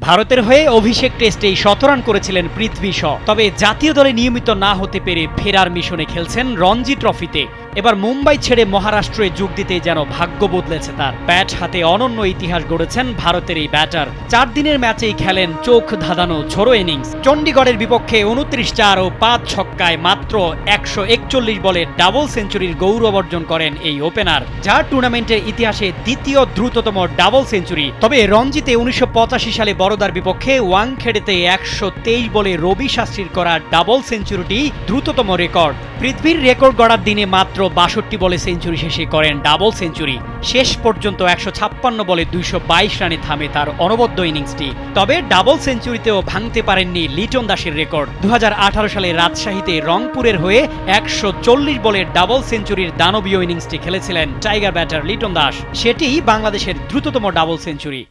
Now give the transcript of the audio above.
ভারতের হয়ে অভিষেক টেস্টেই ১৭ রান করেছিলেন পৃথ্বী শ। তবে জাতীয় দলে নিয়মিত না হতে পেরে ফেরার মিশনে খেলছেন রঞ্জি ট্রফিতে। এবার মুম্বাই ছেড়ে মহারাষ্ট্রে যোগ দিতে যেন ভাগ্য বদলেছে তার। ব্যাট হাতে অনন্য ইতিহাস গড়েছেন ভারতের এই ব্যাটার। ৪ দিনের ম্যাচেই খেলেন চোখ ধাঁধানো ঝোড়ো ইনিংস। চণ্ডীগড়ের বিপক্ষে ২৯ ও ৫ ছক্কায় মাত্র ১৪১ বলে ডাবল সেঞ্চুরির গৌরব অর্জন করেন এই ওপেনার, যা টুর্নামেন্টের ইতিহাসে দ্বিতীয় দ্রুততম ডাবল সেঞ্চুরি। তবে রঞ্জিতে ১৯৮৫ সালে বরোদার বিপক্ষে ওয়াংখেড়েতে ১২৩ বলে রবি শাস্ত্রীর করা ডাবল সেঞ্চুরিটি দ্রুততম রেকর্ড। পৃথ্বীর রেকর্ড গড়ার দিনে মাত্র ৬২ বলে সেঞ্চুরি শেষে করেন ডাবল সেঞ্চুরি। শেষ পর্যন্ত ১৫৬ বলে ২২২ রানে থামে তার অনবদ্য ইনিংসটি। তবে ডাবল সেঞ্চুরিতেও ভাঙতে পারেননি লিটন দাসের রেকর্ড। ২০১৮ সালে রাজশাহীতে রংপুরের হয়ে ১৪০ বলে ডাবল সেঞ্চুরির দানবীয় ইনিংসটি খেলেছিলেন টাইগার ব্যাটার লিটন দাস। সেটিই বাংলাদেশের দ্রুততম ডাবল সেঞ্চুরি।